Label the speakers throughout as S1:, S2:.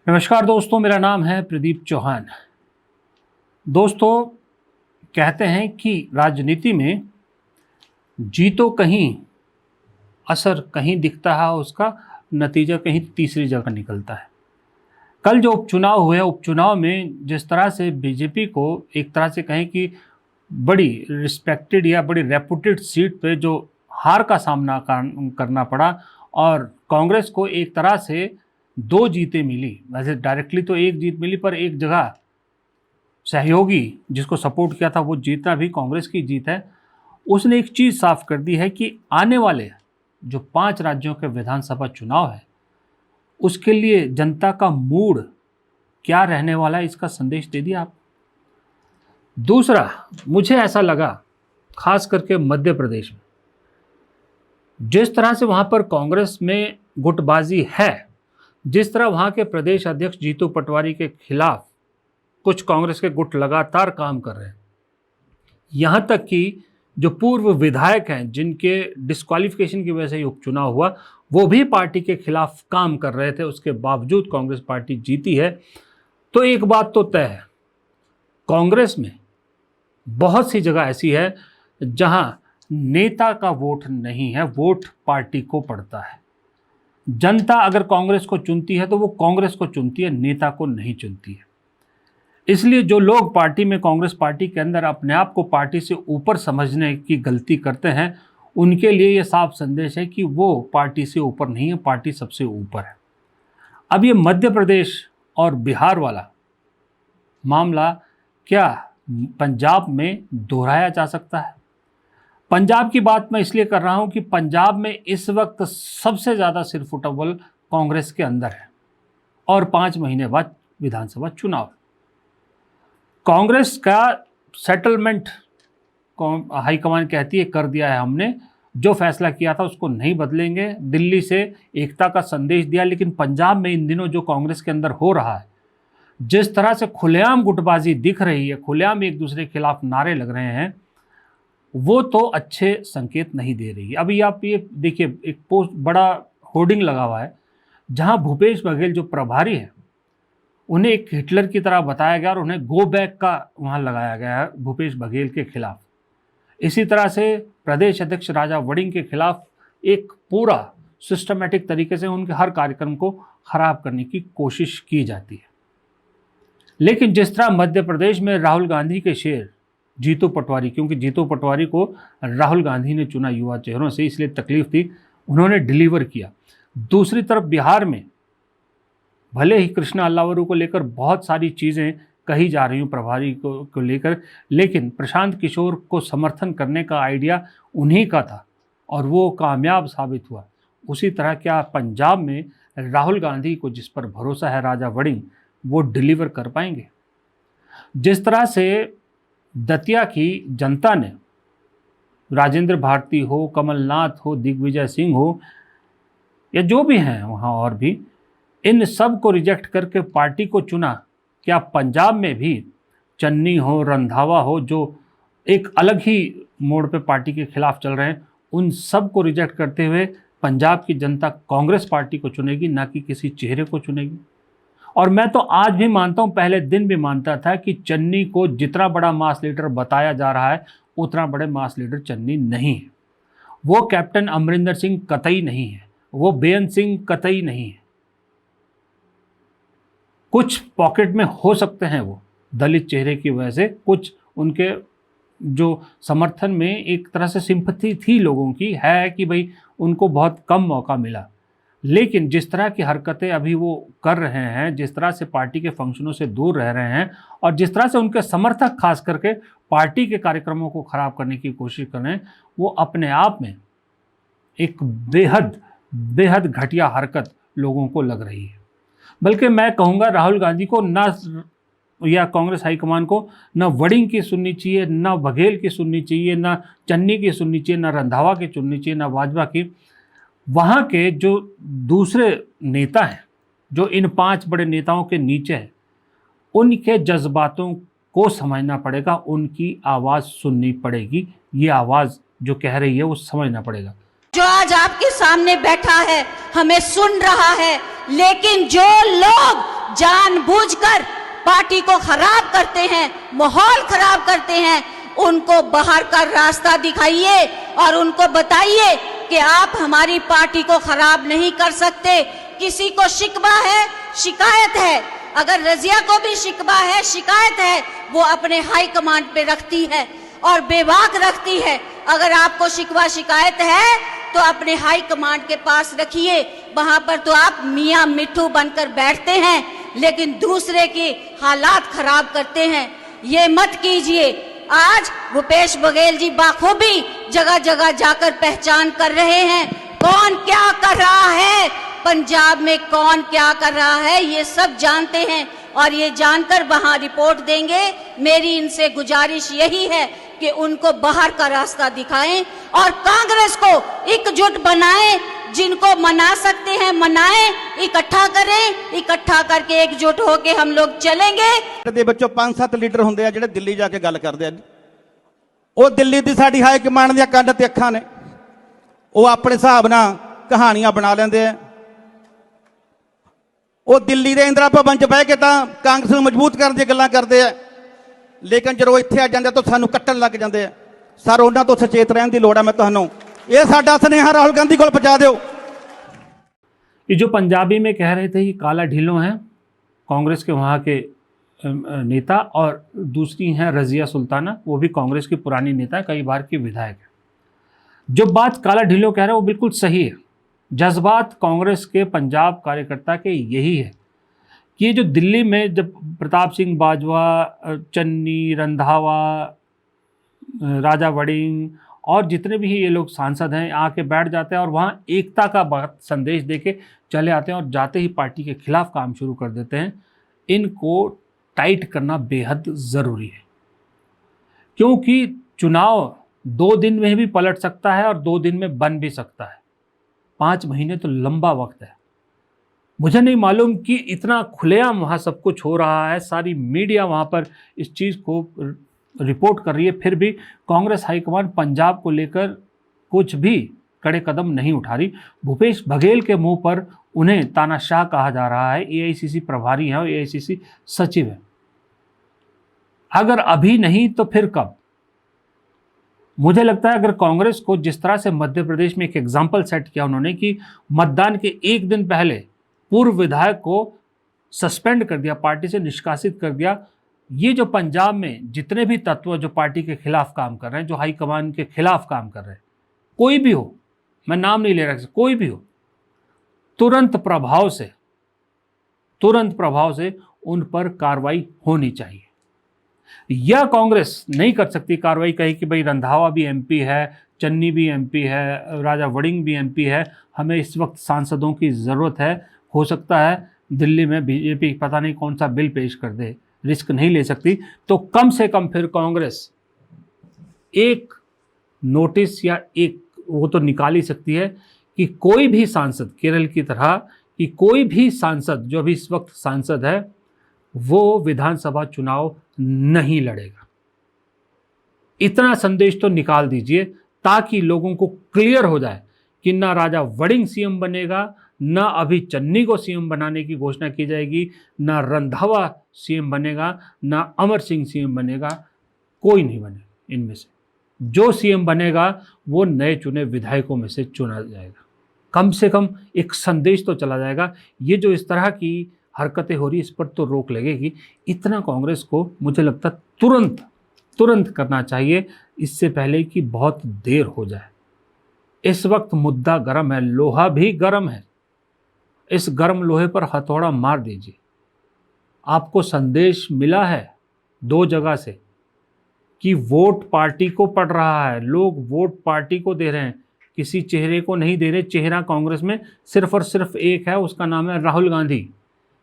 S1: नमस्कार दोस्तों, मेरा नाम है प्रदीप चौहान। दोस्तों, कहते हैं कि राजनीति में जीतो कहीं, असर कहीं दिखता है, उसका नतीजा कहीं तीसरी जगह निकलता है। कल जो उपचुनाव हुए, उपचुनाव में जिस तरह से बीजेपी को एक तरह से कहें कि बड़ी रिस्पेक्टेड या बड़ी रेपुटेड सीट पे जो हार का सामना करना पड़ा, और कांग्रेस को एक तरह से 2 जीतें मिली। वैसे डायरेक्टली तो 1 जीत मिली, पर एक जगह सहयोगी जिसको सपोर्ट किया था वो जीतना भी कांग्रेस की जीत है। उसने एक चीज़ साफ कर दी है कि आने वाले जो 5 राज्यों के विधानसभा चुनाव है उसके लिए जनता का मूड क्या रहने वाला है, इसका संदेश दे दिया आप। दूसरा, मुझे ऐसा लगा खास करके मध्य प्रदेश में जिस तरह से वहाँ पर कांग्रेस में गुटबाजी है, जिस तरह वहाँ के प्रदेश अध्यक्ष जीतू पटवारी के खिलाफ कुछ कांग्रेस के गुट लगातार काम कर रहे हैं, यहाँ तक कि जो पूर्व विधायक हैं जिनके डिस्क्वालिफिकेशन की वजह से उपचुनाव हुआ, वो भी पार्टी के खिलाफ काम कर रहे थे, उसके बावजूद कांग्रेस पार्टी जीती है। तो एक बात तो तय है, कांग्रेस में बहुत सी जगह ऐसी है जहां नेता का वोट नहीं है, वोट पार्टी को पड़ता है। जनता अगर कांग्रेस को चुनती है तो वो कांग्रेस को चुनती है, नेता को नहीं चुनती है। इसलिए जो लोग पार्टी में, कांग्रेस पार्टी के अंदर अपने आप को पार्टी से ऊपर समझने की गलती करते हैं, उनके लिए ये साफ संदेश है कि वो पार्टी से ऊपर नहीं है, पार्टी सबसे ऊपर है। अब ये मध्य प्रदेश और बिहार वाला मामला क्या पंजाब में दोहराया जा सकता है? पंजाब की बात मैं इसलिए कर रहा हूं कि पंजाब में इस वक्त सबसे ज़्यादा सिरफुटबल कांग्रेस के अंदर है और 5 महीने बाद विधानसभा चुनाव। कांग्रेस का सेटलमेंट हाईकमान कहती है कर दिया है हमने, जो फैसला किया था उसको नहीं बदलेंगे, दिल्ली से एकता का संदेश दिया। लेकिन पंजाब में इन दिनों जो कांग्रेस के अंदर हो रहा है, जिस तरह से खुलेआम गुटबाजी दिख रही है, खुलेआम एक दूसरे के खिलाफ नारे लग रहे हैं, वो तो अच्छे संकेत नहीं दे रही है। अभी आप ये देखिए, एक पोस्ट बड़ा होर्डिंग लगा हुआ है जहां भूपेश बघेल जो प्रभारी है उन्हें एक हिटलर की तरह बताया गया और उन्हें गो बैक का वहां लगाया गया है भूपेश बघेल के खिलाफ। इसी तरह से प्रदेश अध्यक्ष राजा वड़िंग के खिलाफ एक पूरा सिस्टमेटिक तरीके से उनके हर कार्यक्रम को खराब करने की कोशिश की जाती है। लेकिन जिस तरह मध्य प्रदेश में राहुल गांधी के शेर जीतू पटवारी, क्योंकि जीतू पटवारी को राहुल गांधी ने चुना युवा चेहरों से, इसलिए तकलीफ थी, उन्होंने डिलीवर किया। दूसरी तरफ बिहार में भले ही कृष्णा अल्लावरू को लेकर बहुत सारी चीज़ें कही जा रही हूँ प्रभारी को लेकर, लेकिन प्रशांत किशोर को समर्थन करने का आइडिया उन्हीं का था और वो कामयाब साबित हुआ। उसी तरह क्या पंजाब में राहुल गांधी को जिस पर भरोसा है राजा वड़िंग, वो डिलीवर कर पाएंगे? जिस तरह से दतिया की जनता ने राजेंद्र भारती हो, कमलनाथ हो, दिग्विजय सिंह हो, या जो भी हैं वहाँ और भी, इन सब को रिजेक्ट करके पार्टी को चुना, क्या पंजाब में भी चन्नी हो, रंधावा हो, जो एक अलग ही मोड़ पे पार्टी के खिलाफ चल रहे हैं, उन सब को रिजेक्ट करते हुए पंजाब की जनता कांग्रेस पार्टी को चुनेगी, ना कि किसी चेहरे को चुनेगी? और मैं तो आज भी मानता हूं, पहले दिन भी मानता था कि चन्नी को जितना बड़ा मास लीडर बताया जा रहा है उतना बड़े मास लीडर चन्नी नहीं है। वो कैप्टन अमरिंदर सिंह कतई नहीं है, वो बेअंत सिंह कतई नहीं है। कुछ पॉकेट में हो सकते हैं वो दलित चेहरे की वजह से, कुछ उनके जो समर्थन में एक तरह से सिंपैथी थी लोगों की, है कि भाई उनको बहुत कम मौका मिला। लेकिन जिस तरह की हरकतें अभी वो कर रहे हैं, जिस तरह से पार्टी के फंक्शनों से दूर रह रहे हैं और जिस तरह से उनके समर्थक खास करके पार्टी के कार्यक्रमों को खराब करने की कोशिश कर रहे हैं, वो अपने आप में एक बेहद बेहद घटिया हरकत लोगों को लग रही है। बल्कि मैं कहूँगा राहुल गांधी को ना, या कांग्रेस हाईकमान को, ना वड़िंग की सुननी चाहिए, ना बघेल की सुननी चाहिए, ना चन्नी की सुननी चाहिए, ना रंधावा की सुननी चाहिए, ना वाजवा की। वहाँ के जो दूसरे नेता हैं, जो इन 5 बड़े नेताओं के नीचे हैं, उनके जज्बातों को समझना पड़ेगा, उनकी आवाज़ सुननी पड़ेगी। ये आवाज़ जो कह रही है वो समझना पड़ेगा।
S2: जो आज आपके सामने बैठा है हमें सुन रहा है, लेकिन जो लोग जानबूझकर पार्टी को खराब करते हैं, माहौल खराब करते हैं, उनको बाहर का रास्ता दिखाइए और उनको बताइए कि आप हमारी पार्टी को खराब नहीं कर सकते। किसी को शिकवा है, शिकायत है, अगर रजिया को भी शिकवा है, शिकायत है, वो अपने हाई कमांड पे रखती है और बेबाक रखती है। अगर आपको शिकवा शिकायत है तो अपने हाई कमांड के पास रखिए, वहां पर तो आप मियां मिट्ठू बनकर बैठते हैं, लेकिन दूसरे की हालात खराब करते हैं। ये मत कीजिए। आज भूपेश बघेल जी बाखूबी जगह जगह जाकर पहचान कर रहे हैं कौन क्या कर रहा है, पंजाब में कौन क्या कर रहा है, ये सब जानते हैं और ये जानकर वहां रिपोर्ट देंगे। मेरी इनसे गुजारिश यही है कि उनको बाहर का रास्ता दिखाएं और कांग्रेस को एकजुट बनाएं। जिनको मना सकते हैं मनाएं, इकट्ठा करें, इकट्ठा करके एकजुट होके हम लोग चलेंगे।
S3: ਦੇ ਵਿੱਚੋਂ 5-7 ਲੀਡਰ ਹੁੰਦੇ ਆ ਜਿਹੜੇ ਦਿੱਲੀ ਜਾ ਕੇ ਗੱਲ ਕਰਦੇ ਆ। ਉਹ ਦਿੱਲੀ ਦੀ ਸਾਡੀ ਹਾਈ ਕਮਾਂਡ ਦੀਆਂ ਕੰਨ ਤੇ ਅੱਖਾਂ ਨੇ, ਉਹ ਆਪਣੇ ਹਿਸਾਬ ਨਾਲ ਕਹਾਣੀਆਂ ਬਣਾ ਲੈਂਦੇ ਆ। ਉਹ ਦਿੱਲੀ ਦੇ ਇੰਦਰਾ ਭਵਨ 'ਚ ਬਹਿ ਕੇ ਤਾਂ ਕਾਂਗਰਸ ਨੂੰ ਮਜ਼ਬੂਤ ਕਰਨ ਦੀਆਂ ਗੱਲਾਂ ਕਰਦੇ ਆ, ਲੇਕਿਨ ਜਦੋਂ ਇੱਥੇ ਆ ਜਾਂਦੇ ਤਾਂ ਸਾਨੂੰ ਕੱਟਣ ਲੱਗ ਜਾਂਦੇ ਆ। ਸਰ ਉਹਨਾਂ ਤੋਂ ਸੁਚੇਤ ਰਹਿਣ ਦੀ ਲੋੜ ਆ। ਮੈਂ ਤੁਹਾਨੂੰ ये साडा स्नेहा राहुल गांधी को पहुंचा दो।
S1: ये जो पंजाबी में कह रहे थे ये काला ढिल्लों हैं, कांग्रेस के वहाँ के नेता, और दूसरी हैं रजिया सुल्ताना, वो भी कांग्रेस की पुरानी नेता है, कई बार की विधायक है। जो बात काला ढिल्लों कह रहे हैं वो बिल्कुल सही है। जज्बात कांग्रेस के पंजाब कार्यकर्ता के यही है कि ये जो दिल्ली में जब प्रताप सिंह बाजवा, चन्नी, रंधावा, राजा वड़िंग और जितने भी ये लोग सांसद हैं आके बैठ जाते हैं और वहाँ एकता का बात संदेश देके चले आते हैं और जाते ही पार्टी के खिलाफ काम शुरू कर देते हैं। इनको टाइट करना बेहद ज़रूरी है, क्योंकि चुनाव 2 दिन में भी पलट सकता है और 2 दिन में बन भी सकता है। 5 महीने तो लंबा वक्त है। मुझे नहीं मालूम कि इतना खुलेआम वहाँ सब कुछ हो रहा है, सारी मीडिया वहाँ पर इस चीज़ को रिपोर्ट कर रही है, फिर भी कांग्रेस हाईकमान पंजाब को लेकर कुछ भी कड़े कदम नहीं उठा रही। भूपेश बघेल के मुंह पर उन्हें तानाशाह कहा जा रहा है। एआईसीसी प्रभारी हैं और एआईसीसी सचिव हैं। अगर अभी नहीं तो फिर कब? मुझे लगता है अगर कांग्रेस को जिस तरह से मध्य प्रदेश में एक एग्जाम्पल सेट किया उन्होंने कि मतदान के 1 दिन पहले पूर्व विधायक को सस्पेंड कर दिया, पार्टी से निष्कासित कर दिया। ये जो पंजाब में जितने भी तत्व जो पार्टी के खिलाफ काम कर रहे हैं, जो हाईकमान के खिलाफ काम कर रहे हैं, कोई भी हो, मैं नाम नहीं ले रहा, कोई भी हो, तुरंत प्रभाव से उन पर कार्रवाई होनी चाहिए। यह कांग्रेस नहीं कर सकती कार्रवाई, कही कि भाई रंधावा भी एमपी है, चन्नी भी एमपी है, राजा वड़िंग भी एमपी है, हमें इस वक्त सांसदों की ज़रूरत है। हो सकता है दिल्ली में बीजेपी पता नहीं कौन सा बिल पेश कर दे, रिस्क नहीं ले सकती। तो कम से कम फिर कांग्रेस एक नोटिस या एक वो तो निकाल ही सकती है कि कोई भी सांसद, केरल की तरह कि कोई भी सांसद जो अभी इस वक्त सांसद है वो विधानसभा चुनाव नहीं लड़ेगा। इतना संदेश तो निकाल दीजिए ताकि लोगों को क्लियर हो जाए कि ना राजा वड़िंग सीएम बनेगा, ना अभी चन्नी को सीएम बनाने की घोषणा की जाएगी, ना रंधावा सीएम बनेगा, ना अमर सिंह सीएम बनेगा, कोई नहीं बनेगा। इनमें से जो सीएम बनेगा वो नए चुने विधायकों में से चुना जाएगा। कम से कम एक संदेश तो चला जाएगा। ये जो इस तरह की हरकतें हो रही इस पर तो रोक लगेगी। इतना कांग्रेस को मुझे लगता तुरंत करना चाहिए, इससे पहले कि बहुत देर हो जाए। इस वक्त मुद्दा गर्म है, लोहा भी गर्म है। इस गर्म लोहे पर हथौड़ा मार दीजिए। आपको संदेश मिला है 2 जगह से कि वोट पार्टी को पड़ रहा है, लोग वोट पार्टी को दे रहे हैं, किसी चेहरे को नहीं दे रहे। चेहरा कांग्रेस में सिर्फ और सिर्फ एक है, उसका नाम है राहुल गांधी।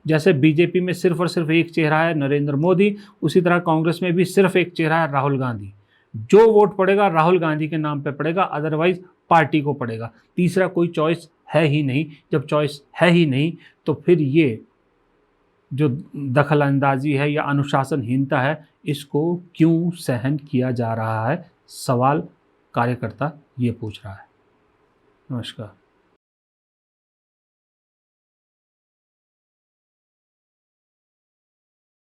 S1: जैसे बीजेपी में सिर्फ और सिर्फ एक चेहरा है नरेंद्र मोदी, उसी तरह कांग्रेस में भी सिर्फ एक चेहरा है राहुल गांधी। जो वोट पड़ेगा राहुल गांधी के नाम पे पड़ेगा, अदरवाइज पार्टी को पड़ेगा। तीसरा कोई चॉइस है ही नहीं। जब चॉइस है ही नहीं तो फिर ये जो दखलंदाजी है या अनुशासनहीनता है, इसको क्यों सहन किया जा रहा है? सवाल कार्यकर्ता ये पूछ रहा है। नमस्कार।